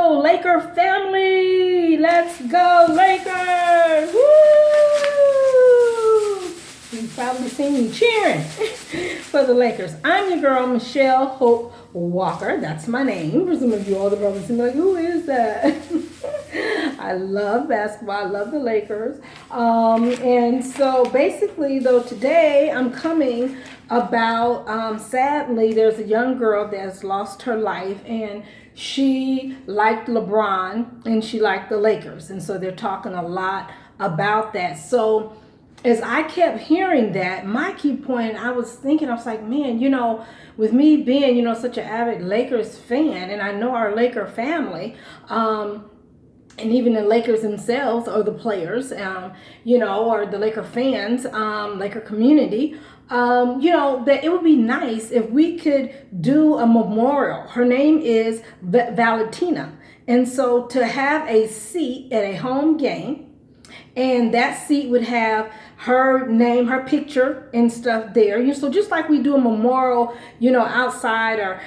go, Laker family. Let's go, Lakers. Woo! You've probably seen me cheering for the Lakers. I'm your girl, Michelle Hope Walker. That's my name. For some of you older brothers, like, who is that? I love basketball. I love the Lakers. And so basically, though, today I'm coming about, sadly, there's a young girl that's lost her life, and she liked LeBron and she liked the Lakers. And so they're talking a lot about that. So as I kept hearing that, my key point, I was thinking, I was like, man, you know, with me being, you know, such an avid Lakers fan, and I know our Laker family, and even the Lakers themselves, or the players, you know, or the Laker fans, Laker community, you know, that it would be nice if we could do a memorial. Her name is Valentina. And so to have a seat at a home game, and that seat would have her name, her picture and stuff there. You know, so just like we do a memorial, you know, outside, or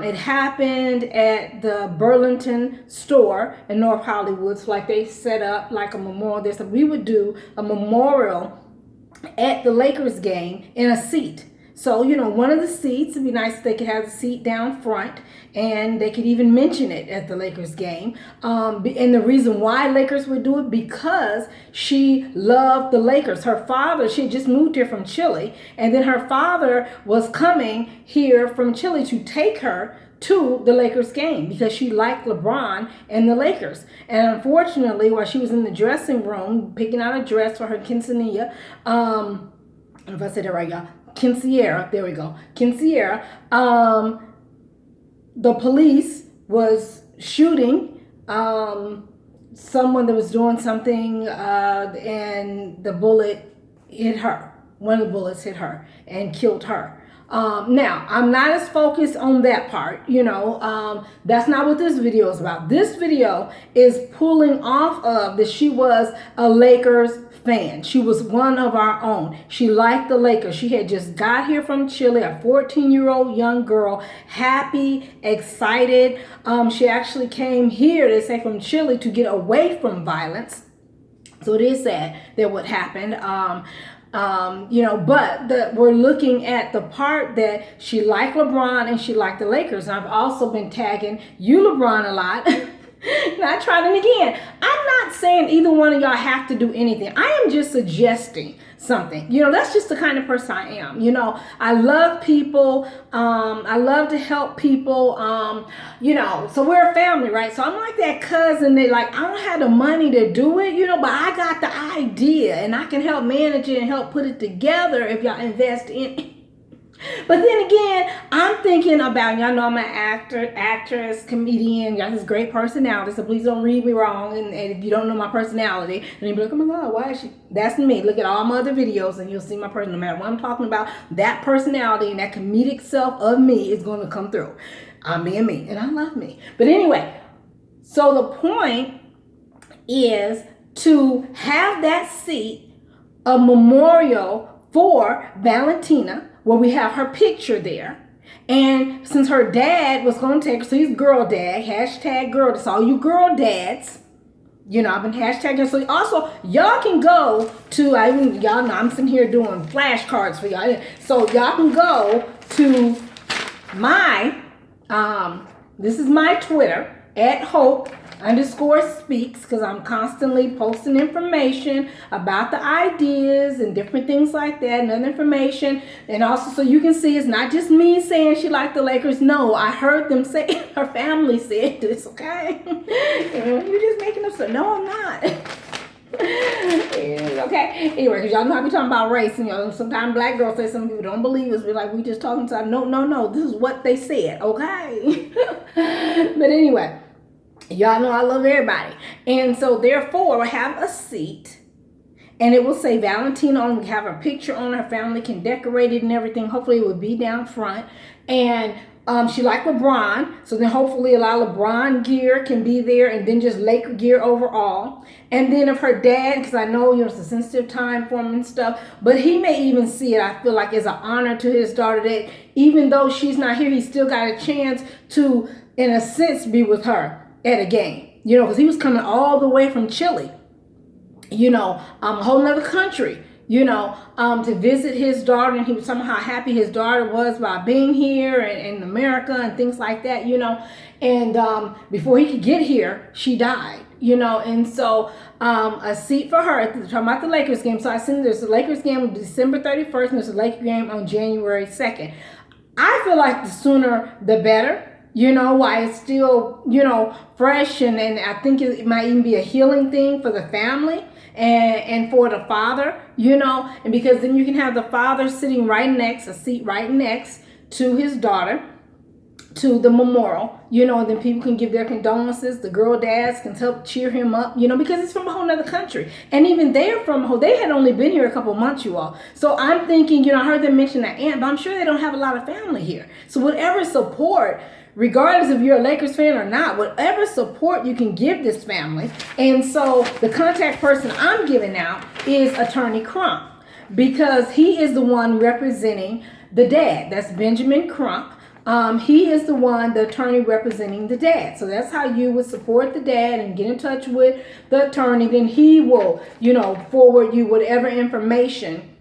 it happened at the Burlington store in North Hollywood. So like they set up like a memorial there. So we would do a memorial at the Lakers game in a seat. So, you know, one of the seats, it'd be nice if they could have the seat down front, and they could even mention it at the Lakers game. And the reason why Lakers would do it, because she loved the Lakers. Her father, she had just moved here from Chile, and then her father was coming here from Chile to take her to the Lakers game because she liked LeBron and the Lakers. And unfortunately, while she was in the dressing room picking out a dress for her quinceanera, I don't know if I said it right, y'all. Quinceañera, there we go. Quinceañera, the police was shooting someone that was doing something, and the bullet hit her. One of the bullets hit her and killed her. Now, I'm not as focused on that part, you know, that's not what this video is about. This video is pulling off of that she was a Lakers fan. She was one of our own. She liked the Lakers. She had just got here from Chile, a 14-year-old young girl, happy, excited. She actually came here, they say, from Chile to get away from violence. So it is sad that what happened. You know, but we're looking at the part that she liked LeBron and she liked the Lakers. And I've also been tagging you, LeBron, a lot. And I tried it again. I'm not saying either one of y'all have to do anything. I am just suggesting something. You know, that's just the kind of person I am. You know, I love people. I love to help people. You know, so we're a family, right? So I'm like that cousin that, like, I don't have the money to do it, you know, but I got the idea and I can help manage it and help put it together if y'all invest in it. But then again, I'm thinking about, y'all know I'm an actor, actress, comedian, got this great personality, so please don't read me wrong. And if you don't know my personality, then you'll be like, oh my God, why is she? That's me. Look at all my other videos and you'll see my person. No matter what I'm talking about, that personality and that comedic self of me is going to come through. I'm being me, and I love me. But anyway, so the point is to have that seat, a memorial for Valentina, where we have her picture there. And since her dad was going to take her, so he's girl dad, hashtag girl, that's all you girl dads. You know, I've been hashtagging. So also, y'all can go to, y'all know I'm sitting here doing flashcards for y'all. So y'all can go to my, this is my Twitter, @Hope_speaks, because I'm constantly posting information about the ideas and different things like that, and other information. And also, so you can see, it's not just me saying she liked the Lakers. No, I heard them say, her family said this, okay? You're just making up stuff. No, I'm not. Okay, anyway, because y'all know I be talking about race, and you know, sometimes black girls say, some people don't believe us. We're like, we just talking to, no, this is what they said, okay? But anyway, y'all know I love everybody. And so therefore, I have a seat, and it will say Valentina on. We have her picture on. Her family can decorate it and everything. Hopefully it would be down front. And she liked LeBron, so then hopefully a lot of LeBron gear can be there, and then just Laker gear overall. And then if her dad, because I know, you know, it's a sensitive time for him and stuff, but he may even see it, I feel like, as an honor to his daughter, that even though she's not here, he still got a chance to, in a sense, be with her at a game, because he was coming all the way from Chile, a whole nother country, to visit his daughter. And he was talking about how happy his daughter was by being here in America and things like that, and before he could get here, she died, and so a seat for her, talking about the Lakers game. So I seen there's a Lakers game on December 31st and there's a Lakers game on January 2nd. I feel like the sooner the better. Why it's still, fresh, and I think it might even be a healing thing for the family and for the father, and because then you can have the father sitting a seat right next to his daughter, to the memorial, and then people can give their condolences. The girl dads can help cheer him up, because it's from a whole nother country. And even they had only been here a couple months, you all. So I'm thinking, I heard them mention that aunt, but I'm sure they don't have a lot of family here. So whatever support, regardless if you're a Lakers fan or not, whatever support you can give this family. And so the contact person I'm giving out is Attorney Crump, because he is the one representing the dad. That's Benjamin Crump. He is the attorney representing the dad. So that's how you would support the dad and get in touch with the attorney. Then he will, forward you whatever information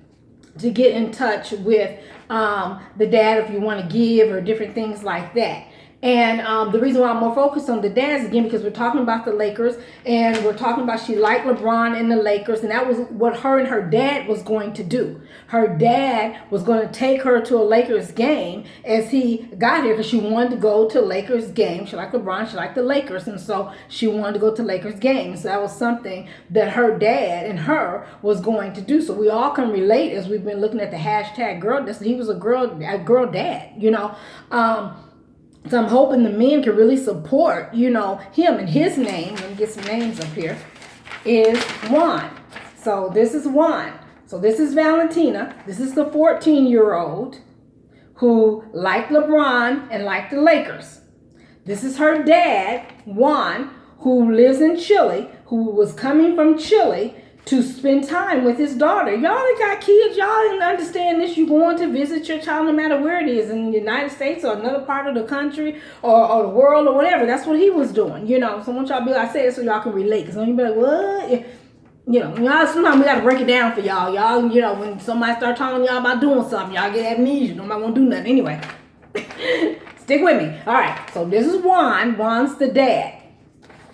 to get in touch with the dad if you want to give or different things like that. And the reason why I'm more focused on the dads, again, because we're talking about the Lakers, and we're talking about she liked LeBron and the Lakers, and that was what her and her dad was going to do. Her dad was going to take her to a Lakers game as he got here, because she wanted to go to a Lakers game. She liked LeBron, she liked the Lakers, and so she wanted to go to Lakers games. So that was something that her dad and her was going to do. So we all can relate as we've been looking at the hashtag girl. He was a girl dad, So I'm hoping the men can really support, him. And his name, let me get some names up here, is Juan. So this is Juan. So this is Valentina. This is the 14-year-old who liked LeBron and liked the Lakers. This is her dad, Juan, who lives in Chile, who was coming from Chile to spend time with his daughter. Y'all that got kids, y'all didn't understand this. You're going to visit your child no matter where it is, in the United States or another part of the country or the world or whatever. That's what he was doing, So I want y'all to be like, I say it so y'all can relate. Because when you be like, what? Sometimes we got to break it down for y'all. Y'all, when somebody start telling y'all about doing something, y'all get amnesia. Nobody want to do nothing. Anyway, stick with me. All right, so this is Juan. Juan's the dad.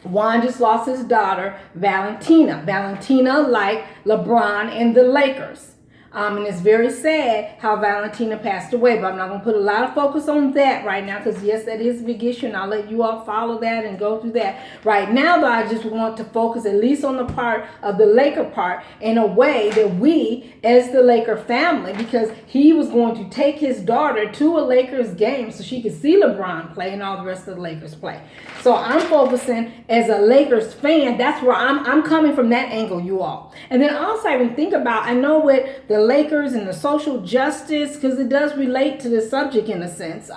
Juan just lost his daughter, Valentina. Valentina liked LeBron and the Lakers. And it's very sad how Valentina passed away, but I'm not going to put a lot of focus on that right now, because yes, that is a big issue, and I'll let you all follow that and go through that. Right now, though, I just want to focus at least on the part of the Laker part in a way that we, as the Laker family, because he was going to take his daughter to a Lakers game so she could see LeBron play and all the rest of the Lakers play. So I'm focusing as a Lakers fan. That's where I'm coming from, that angle, you all. And then also I even think about, I know with the Lakers and the social justice, because it does relate to the subject in a sense.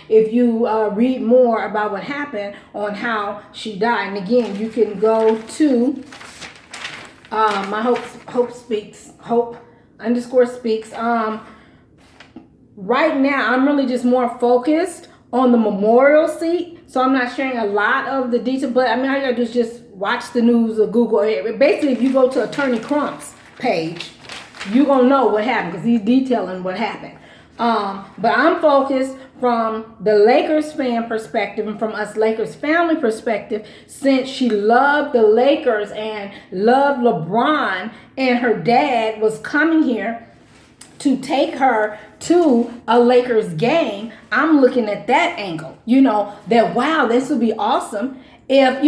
If you read more about what happened on how she died, and again, you can go to my Hope_speaks. Right now, I'm really just more focused on the memorial seat, so I'm not sharing a lot of the detail. But I mean, all you gotta do is just watch the news or Google it. Basically, if you go to Attorney Crump's page, you're going to know what happened, because he's detailing what happened. But I'm focused from the Lakers fan perspective and from us Lakers family perspective, since she loved the Lakers and loved LeBron, and her dad was coming here to take her to a Lakers game. I'm looking at that angle, that wow, this would be awesome if,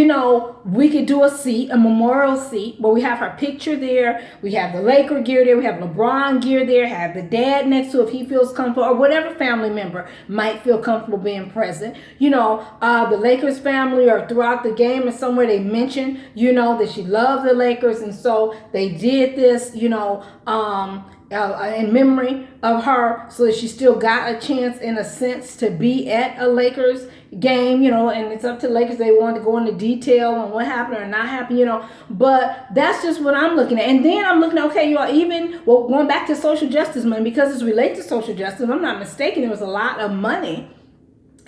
we could do a memorial seat where we have her picture there, we have the Laker gear there, we have LeBron gear there, have the dad next to if he feels comfortable, or whatever family member might feel comfortable being present. The Lakers family, or throughout the game or somewhere they mention, that she loved the Lakers, and so they did this, in memory of her, so that she still got a chance, in a sense, to be at a Lakers game, and it's up to Lakers. They want to go into detail on what happened or not happened, but that's just what I'm looking at. And then I'm looking at, okay, going back to social justice money, because it's related to social justice, if I'm not mistaken, there was a lot of money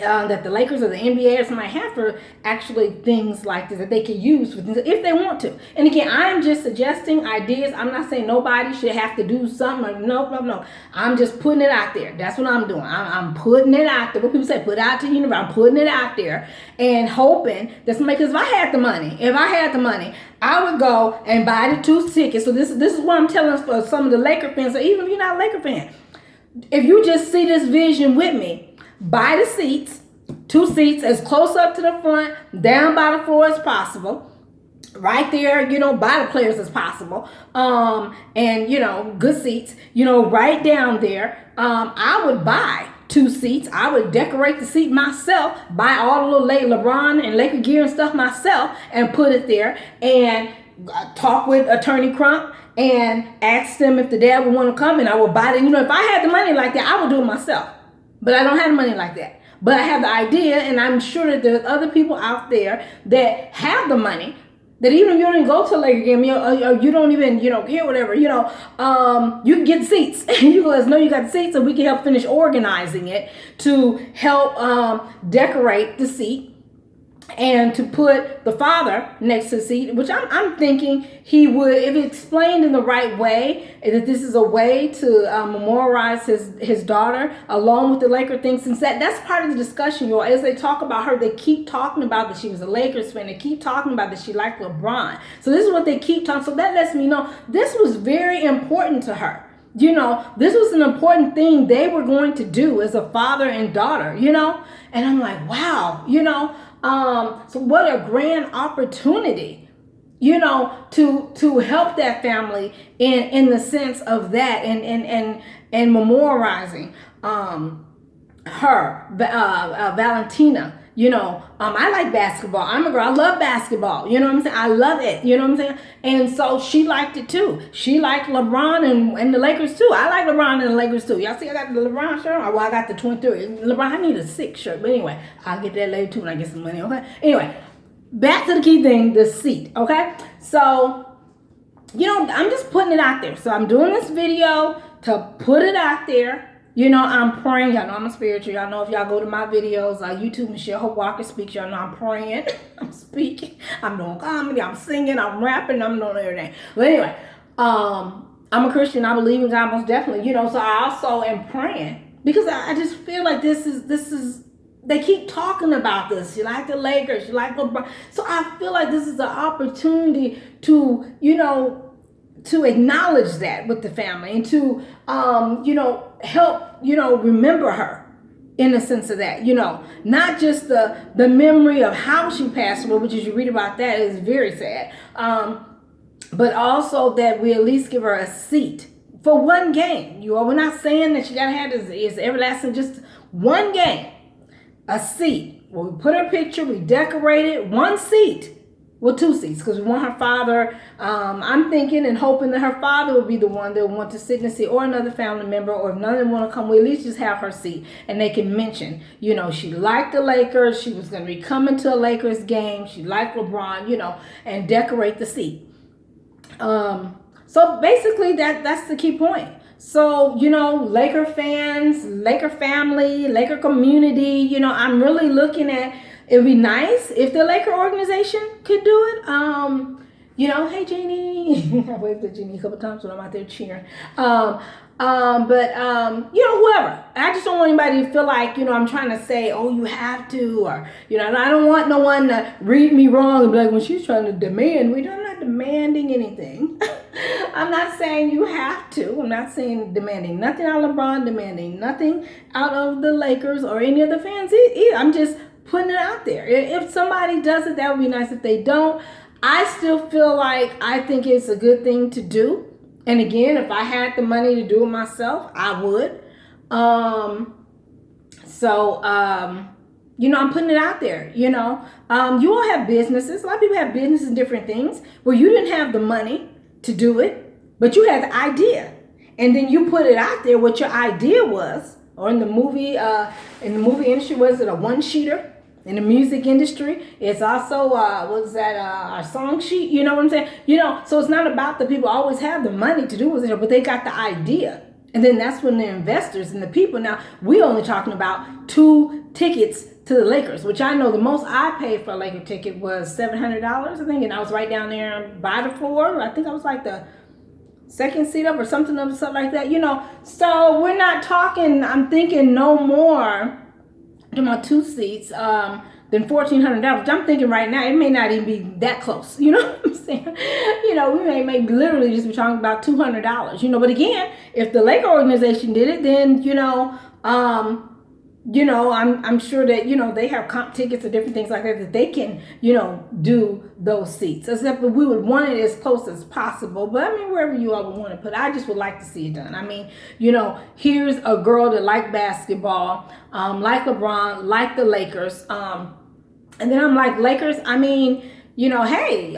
that the Lakers or the NBA or somebody have for actually things like this that they can use for things if they want to. And again, I'm just suggesting ideas. I'm not saying nobody should have to do something. No. I'm just putting it out there. That's what I'm doing. I'm putting it out there. What people say, put out to the universe. I'm putting it out there and hoping that somebody, because if I had the money, I would go and buy the 2 tickets. So this is what I'm telling for some of the Laker fans, or even if you're not a Laker fan, if you just see this vision with me, buy the seats, 2 seats as close up to the front, down by the floor as possible. Right there, by the players as possible. And, good seats, right down there. I would buy 2 seats. I would decorate the seat myself, buy all the little LeBron and Laker gear and stuff myself, and put it there. And talk with Attorney Crump and ask them if the dad would want to come, and I would buy it. If I had the money like that, I would do it myself. But I don't have the money like that. But I have the idea, and I'm sure that there's other people out there that have the money, that even if you don't even go to a Laker game, or you don't even, hear whatever, you can get seats. And you let us know you got seats, so we can help finish organizing it to help decorate the seat. And to put the father next to the seat, which I'm thinking he would, if explained in the right way, that this is a way to memorialize his daughter along with the Laker things. Since that's part of the discussion, y'all. As they talk about her, they keep talking about that she was a Lakers fan. They keep talking about that she liked LeBron. So this is what they keep talking. So that lets me know this was very important to her. This was an important thing they were going to do as a father and daughter, And I'm like, wow, so what a grand opportunity, to help that family in the sense of that and memorializing her, Valentina. I like basketball. I'm a girl. I love basketball. You know what I'm saying? I love it. You know what I'm saying? And so she liked it too. She liked LeBron and the Lakers too. I like LeBron and the Lakers too. Y'all see I got the LeBron shirt? Well, I got the 23. LeBron, I need a 6 shirt. But anyway, I'll get that later too when I get some money, okay? Anyway, back to the key thing, the seat, okay? So, I'm just putting it out there. So I'm doing this video to put it out there. I'm praying. Y'all know I'm a spiritual. Y'all know if y'all go to my videos, YouTube, Michelle Hope Walker Speaks, y'all know I'm praying. I'm speaking. I'm doing comedy. I'm singing. I'm rapping. I'm doing everything. But anyway, I'm a Christian. I believe in God most definitely. So I also am praying because I just feel like this is. They keep talking about this. You like the Lakers. You like LeBron. So I feel like this is an opportunity to, to acknowledge that with the family and to, help, remember her in the sense of that, not just the memory of how she passed away, which as you read about that is very sad. But also that we at least give her a seat for one game. We're not saying that she got to have this everlasting, just one game, a seat. Well, we put her picture, we decorated 1 seat. Well, 2 seats, because we want her father. I'm thinking and hoping that her father would be the one that would want to sit in the seat, or another family member, or if none of them want to come, we at least just have her seat. And they can mention, she liked the Lakers. She was going to be coming to a Lakers game. She liked LeBron, and decorate the seat. So basically that's the key point. So, Laker fans, Laker family, Laker community, I'm really looking at, it'd be nice if the Laker organization could do it. Hey, Jeannie. I waved at Jeannie a couple times when I'm out there cheering. Whoever. I just don't want anybody to feel like, I'm trying to say, oh, you have to, or, and I don't want no one to read me wrong and be like, when she's trying to demand, I'm not demanding anything. I'm not saying you have to. I'm not saying demanding nothing out of LeBron, demanding nothing out of the Lakers or any of the fans either. I'm just putting it out there. If somebody does it, that would be nice. If they don't, I still feel like I think it's a good thing to do. And again, if I had the money to do it myself, I would. I'm putting it out there, you all have businesses. A lot of people have businesses and different things where you didn't have the money to do it, but you had the idea. And then you put it out there what your idea was, or in the movie industry, was it a one-sheeter? In the music industry, it's also, our song sheet, you know what I'm saying? So it's not about the people always have the money to do it, but they got the idea. And then that's when the investors and the people, now we only talking about 2 tickets to the Lakers, which I know the most I paid for a Laker ticket was $700, I think, and I was right down there by the floor. I think I was like the second seat up or something like that, So we're not talking, I'm thinking no more to my 2 seats than $1,400. I'm thinking right now it may not even be that close. You know what I'm saying? We may literally just be talking about $200. But again, if the Laker organization did it, then I'm sure that they have comp tickets or different things like that they can do those seats. Except that we would want it as close as possible. But I mean, wherever you all would want to put it, I just would like to see it done. I mean, here's a girl that liked basketball, like LeBron, like the Lakers, and then I'm like, Lakers, I mean, hey,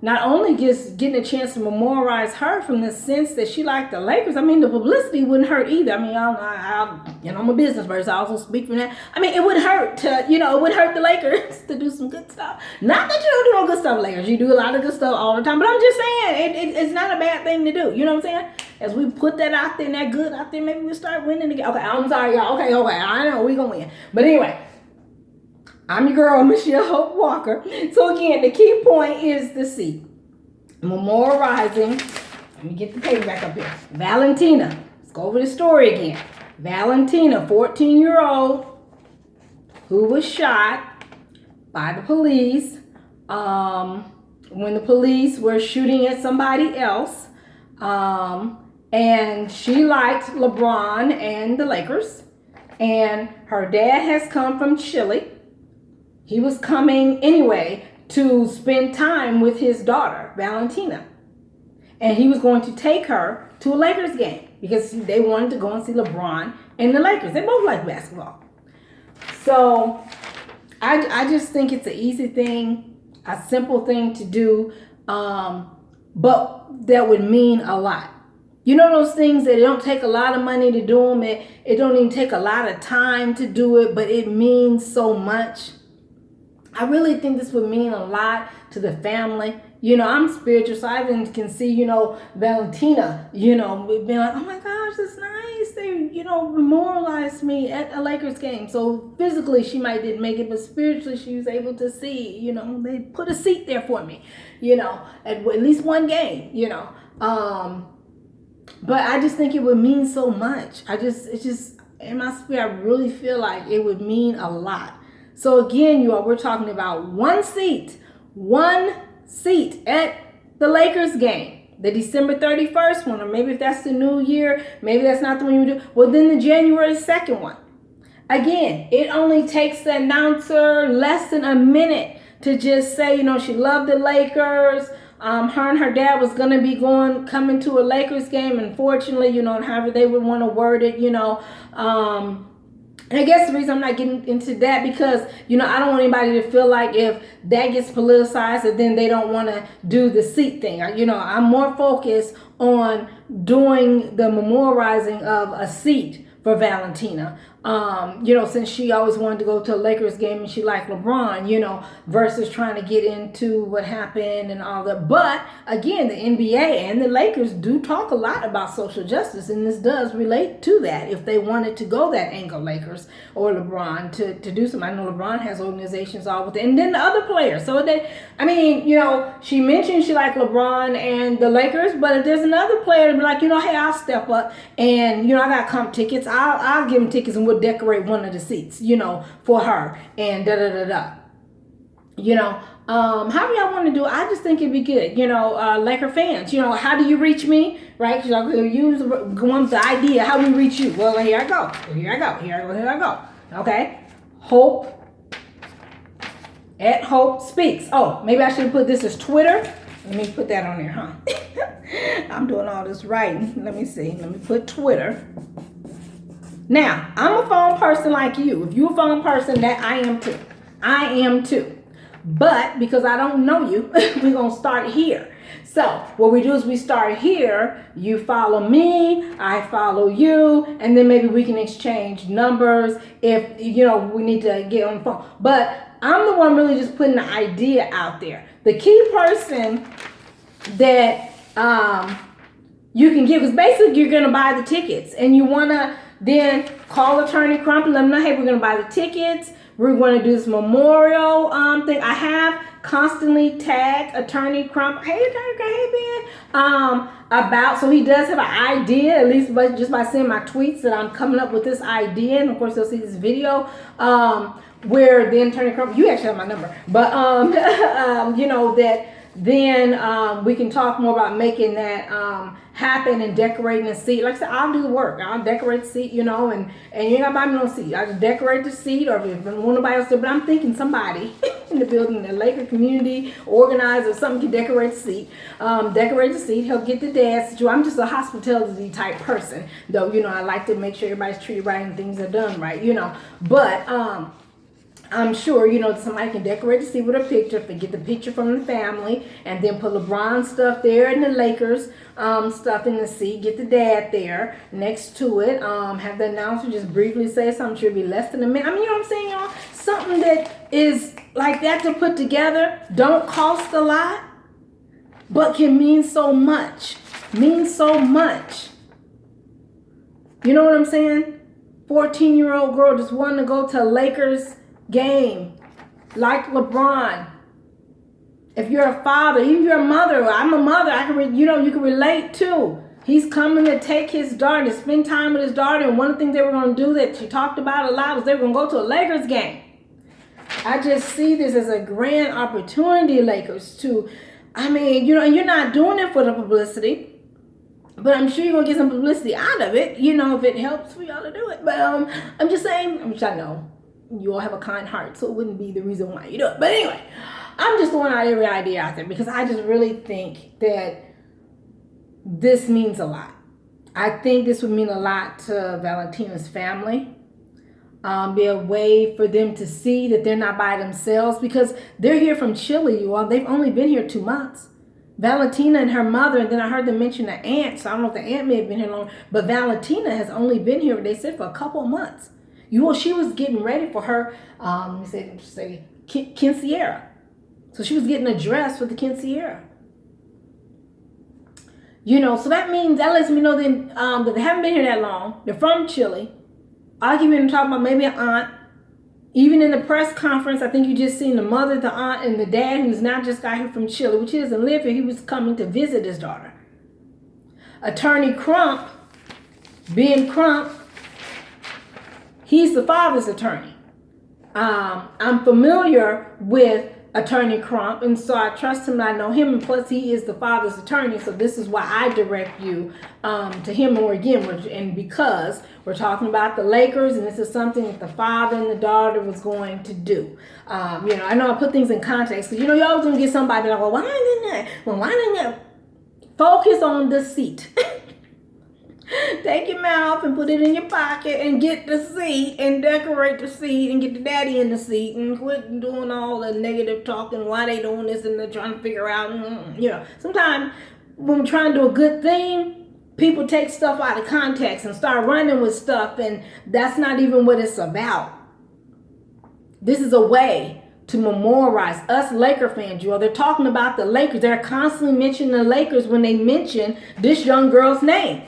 not only just getting a chance to memorialize her from the sense that she liked the Lakers, I mean, the publicity wouldn't hurt either. I mean, I'm a business person, I also speak from that. I mean, it would hurt to, it would hurt the Lakers to do some good stuff. Not that you don't do no good stuff, Lakers. You do a lot of good stuff all the time, but I'm just saying, it's not a bad thing to do. You know what I'm saying? As we put that out there and that good out there, maybe we'll start winning again. Okay, I'm sorry, y'all. Okay, I know we're going to win. But anyway, I'm your girl, Michelle Hope Walker. So again, the key point is the seat. Memorializing, let me get the page back up here. Valentina, let's go over the story again. Valentina, 14-year-old, who was shot by the police when the police were shooting at somebody else. And she liked LeBron and the Lakers. And her dad has come from Chile. He was coming anyway to spend time with his daughter, Valentina. And he was going to take her to a Lakers game because they wanted to go and see LeBron and the Lakers. They both like basketball. So I just think it's an easy thing, a simple thing to do, but that would mean a lot. Those things that it don't take a lot of money to do them. It don't even take a lot of time to do it, but it means so much. I really think this would mean a lot to the family. I'm spiritual, so I even can see, Valentina, being like, oh my gosh, that's nice. They, memorialized me at a Lakers game. So physically, she might didn't make it, but spiritually, she was able to see, they put a seat there for me, at least one game, But I just think it would mean so much. It's just, in my spirit, I really feel like it would mean a lot. So again, we're talking about one seat at the Lakers game, the December 31st one, or maybe if that's the new year, maybe that's not the one you do. Well, then the January 2nd one. Again, it only takes the announcer less than a minute to just say, she loved the Lakers. Her and her dad was going to be coming to a Lakers game. Unfortunately, however they would want to word it, And I guess the reason I'm not getting into that because, I don't want anybody to feel like if that gets politicized that then they don't want to do the seat thing. I'm more focused on doing the memorializing of a seat for Valentina. Since she always wanted to go to a Lakers game and she liked LeBron, versus trying to get into what happened and all that. But again, the NBA and the Lakers do talk a lot about social justice, and this does relate to that if they wanted to go that angle, Lakers or LeBron, to do something. I know LeBron has organizations all with it, and then the other players. So she mentioned she liked LeBron and the Lakers, but if there's another player to be like, hey, I'll step up and, I got comp tickets, I'll give them tickets and we'll decorate one of the seats, for her and however y'all want to do it, I just think it'd be good. Laker fans, how do you reach me, right? Use the idea, how we reach you. Well, here I go. Okay. Hope at Hope Speaks. Oh, maybe I should put this as Twitter. Let me put that on there, huh? I'm doing all this writing. Let me see. Let me put Twitter. Now, I'm a phone person like you. If you're a phone person, that I am too. But because I don't know you, we're going to start here. So what we do is we start here. You follow me, I follow you, and then maybe we can exchange numbers if, we need to get on the phone. But I'm the one really just putting the idea out there. The key person that you can give is basically you're going to buy the tickets and you want to then call Attorney Crump and let them know, hey, we're going to buy the tickets. We're going to do this memorial thing. I have constantly tagged Attorney Crump. Hey, Attorney Crump, hey, Ben. About, so he does have an idea, at least just by seeing my tweets, that I'm coming up with this idea. And of course, they'll see this video where then Attorney Crump, you actually have my number, but you know, that then we can talk more about making that happen and decorating the seat. Like I said, I'll do the work. I'll decorate the seat, you know, and you ain't gotta buy me no seat. I just decorate the seat, or if nobody else do, but I'm thinking somebody in the building, the Laker community organizer or something can decorate the seat. Decorate the seat, help get the dance. I'm just a hospitality type person, though, you know, I like to make sure everybody's treated right and things are done right, you know. But I'm sure, you know, somebody can decorate the seat with a picture, get the picture from the family, and then put LeBron stuff there and the Lakers stuff in the seat. Get the dad there next to it. Have the announcer just briefly say something. Should be less than a minute. I mean, you know what I'm saying, y'all? Something that is like that to put together, don't cost a lot, but can mean so much. Means so much. You know what I'm saying? 14-year-old girl just wanting to go to a Lakers game like LeBron. If you're a father, even if you're a mother, I'm a mother, I can you can relate too. He's coming to take his daughter, to spend time with his daughter, and one of the things they were going to do that she talked about a lot was they were going to go to a Lakers game. I just see this as a grand opportunity, Lakers, to, I mean, you know, and you're not doing it for the publicity, but I'm sure you're going to get some publicity out of it, you know, if it helps for y'all to do it. But I'm just saying, which I know you all have a kind heart, so it wouldn't be the reason why you do it. But anyway, I'm just throwing out every idea out there because I just really think that this means a lot. I think this would mean a lot to Valentina's family. Be a way for them to see that they're not by themselves, because they're here from Chile, you all. They've only been here 2 months. Valentina and her mother, and then I heard them mention the aunt, so I don't know if the aunt may have been here long, but Valentina has only been here, they said, for a couple of months. She was getting ready for her, say quinceañera. So she was getting a dress for the quinceañera. You know, so that means, that lets me know then that they haven't been here that long. They're from Chile. I keep hearing them talk about maybe an aunt. Even in the press conference, I think you just seen the mother, the aunt, and the dad, who's now just got here from Chile, which he doesn't live here. He was coming to visit his daughter. Attorney Crump, Ben Crump, he's the father's attorney. I'm familiar with Attorney Crump, and so I trust him and I know him, and plus he is the father's attorney, so this is why I direct you to him. Or again, and because we're talking about the Lakers, and this is something that the father and the daughter was going to do. You know, I know I put things in context, because you know, you always gonna get somebody like, well, why didn't that? Well, why didn't that? Focus on the seat. Take your mouth and put it in your pocket and get the seat and decorate the seat and get the daddy in the seat and quit doing all the negative talking, why they doing this, and they're trying to figure out, you know, sometimes when we're trying to do a good thing, people take stuff out of context and start running with stuff, and that's not even what it's about. This is a way to memorialize us Laker fans, you all. They're talking about the Lakers. They're constantly mentioning the Lakers when they mention this young girl's name.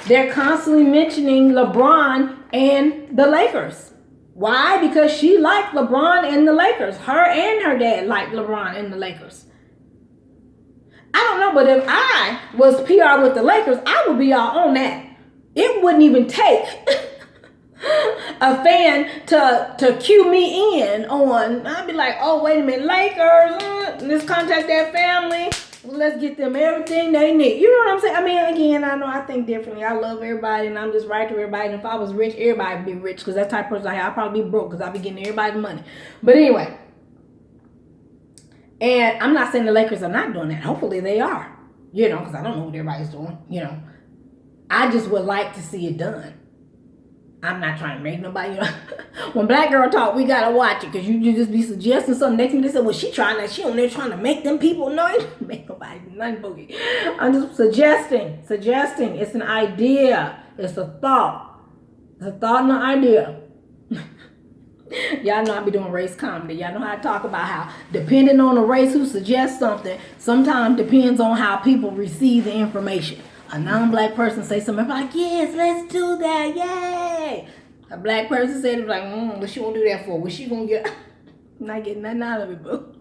They're constantly mentioning LeBron and the Lakers. Why? Because she liked LeBron and the Lakers. Her and her dad liked LeBron and the Lakers. I don't know, but if I was PR with the Lakers, I would be all on that. It wouldn't even take a fan to cue me in on. I'd be like, oh, wait a minute, Lakers, let's contact that family. Let's get them everything they need. You know what I'm saying? I mean, again, I know I think differently. I love everybody, and I'm just right to everybody. And if I was rich, everybody would be rich, because that type of person I have. I'd probably be broke, because I'd be getting everybody's money. But anyway, and I'm not saying the Lakers are not doing that. Hopefully they are, you know, because I don't know what everybody's doing, you know. I just would like to see it done. I'm not trying to make nobody, you know. When Black Girl Talk, we gotta watch it, because you just be suggesting something. Next thing they say, well, she on there trying to make them people know it. Make nobody do nothing, boogie. I'm just suggesting. It's an idea. It's a thought. It's a thought and an idea. Y'all know I be doing race comedy. Y'all know how I talk about how, depending on the race who suggests something, sometimes depends on how people receive the information. A non-black person say something, I'm like, yes, let's do that, yay. A black person said it, like, what she gonna do that for? What she gonna get? I'm not getting nothing out of it, boo.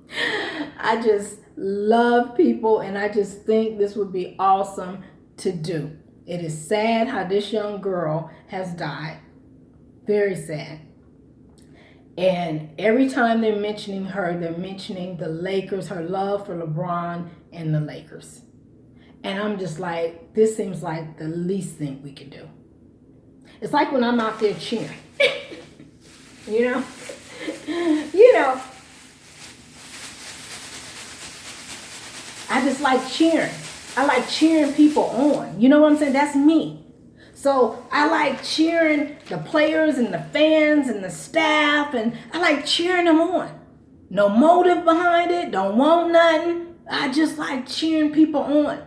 I just love people, and I just think this would be awesome to do. It is sad how this young girl has died. Very sad. And every time they're mentioning her, they're mentioning the Lakers, her love for LeBron and the Lakers. And I'm just like, this seems like the least thing we can do. It's like when I'm out there cheering. You know? I just like cheering. I like cheering people on. You know what I'm saying? That's me. So I like cheering the players and the fans and the staff, and I like cheering them on. No motive behind it. Don't want nothing. I just like cheering people on.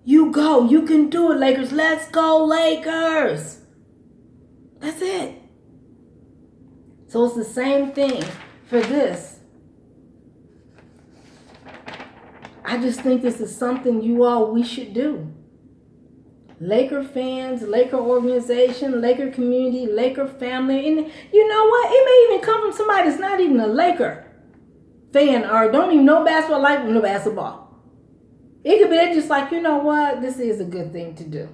You go. You can do it, Lakers. Let's go, Lakers. That's it. So it's the same thing for this. I just think this is something we should do. Laker fans, Laker organization, Laker community, Laker family. And you know what? It may even come from somebody that's not even a Laker fan or don't even know basketball, like no basketball. It could be just like, you know what? This is a good thing to do.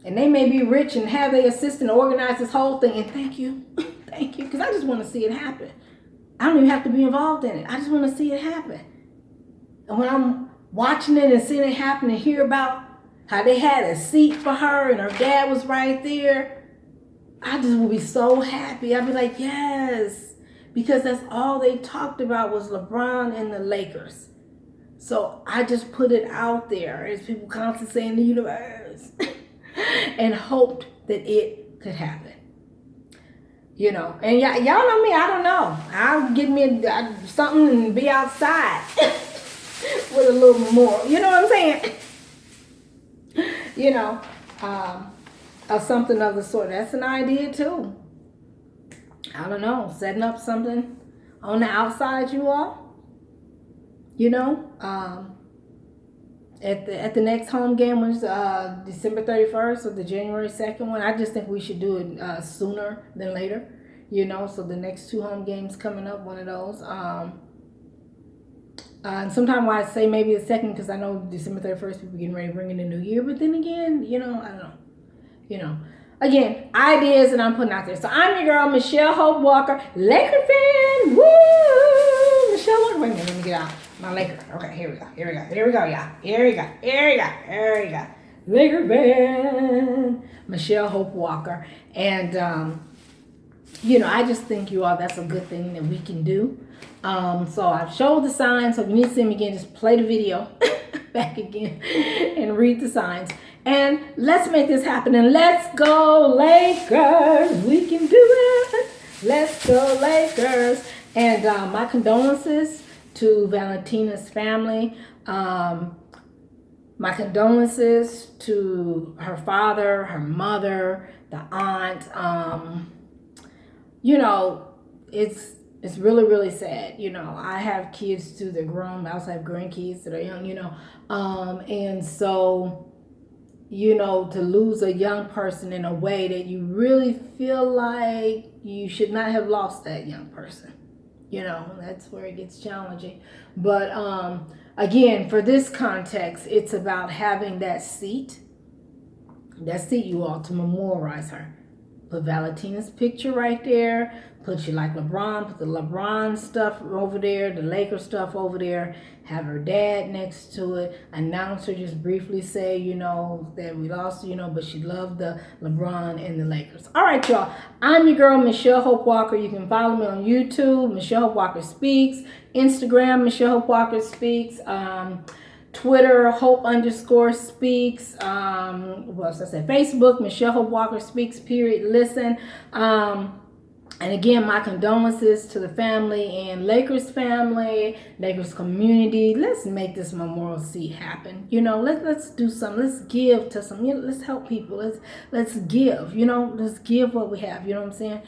And they may be rich and have their assistant organize this whole thing. And thank you. Thank you. Because I just want to see it happen. I don't even have to be involved in it. I just want to see it happen. And when I'm watching it and seeing it happen and hear about how they had a seat for her and her dad was right there, I just will be so happy. I'll be like, yes. Because that's all they talked about was LeBron and the Lakers. So I just put it out there as people constantly say in the universe and hoped that it could happen. You know, and y'all know me, I don't know. I'll get me something and be outside with a little more, you know what I'm saying? You know, or something of the sort. That's an idea too. I don't know, setting up something on the outside, you all. You know, at the next home game, which is December 31st or the January 2nd one. I just think we should do it sooner than later. You know, so the next 2 home games coming up, one of those. And sometimes why I say maybe the second, because I know December 31st people getting ready to bring in the new year. But then again, you know, I don't know. You know, again, ideas that I'm putting out there. So I'm your girl, Michelle Hope Walker, Laker fan. Woo! Michelle Walker. Wait a minute, let me get out my Laker. Okay, here we go, y'all. Here we go. Laker fan, Michelle Hope Walker. And, you know, I just think you all, that's a good thing that we can do. So I've showed the signs. So if you need to see me again, just play the video back again and read the signs. And let's make this happen. And let's go Lakers. We can do it. Let's go Lakers. And my condolences to Valentina's family. My condolences to her father, her mother, the aunt. You know, it's really, really sad. You know, I have kids too, they're grown. I also have grandkids that are young, you know. And so, you know, to lose a young person in a way that you really feel like you should not have lost that young person. You know, that's where it gets challenging. But again, for this context, it's about having that seat, you all, to memorialize her. Put Valentina's picture right there. Put you like LeBron. Put the LeBron stuff over there. The Lakers stuff over there. Have her dad next to it. Announce her. Just briefly say, you know, that we lost, you know, but she loved the LeBron and the Lakers. All right, y'all. I'm your girl, Michelle Hope Walker. You can follow me on YouTube, Michelle Hope Walker Speaks. Instagram, Michelle Hope Walker Speaks. Twitter, Hope_speaks. What else I said? Facebook, Michelle Hope Walker Speaks. Listen. And again, my condolences to the family and Lakers family, Lakers community. Let's make this memorial seat happen. You know, let's do something. Let's give to some. You know, let's help people. Let's give. You know, let's give what we have. You know what I'm saying?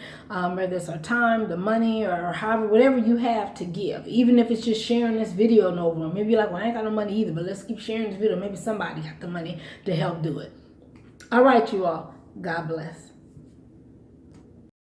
Whether it's our time, the money, or however, whatever you have to give. Even if it's just sharing this video and over. Maybe you're like, well, I ain't got no money either, but let's keep sharing this video. Maybe somebody got the money to help do it. All right, you all. God bless.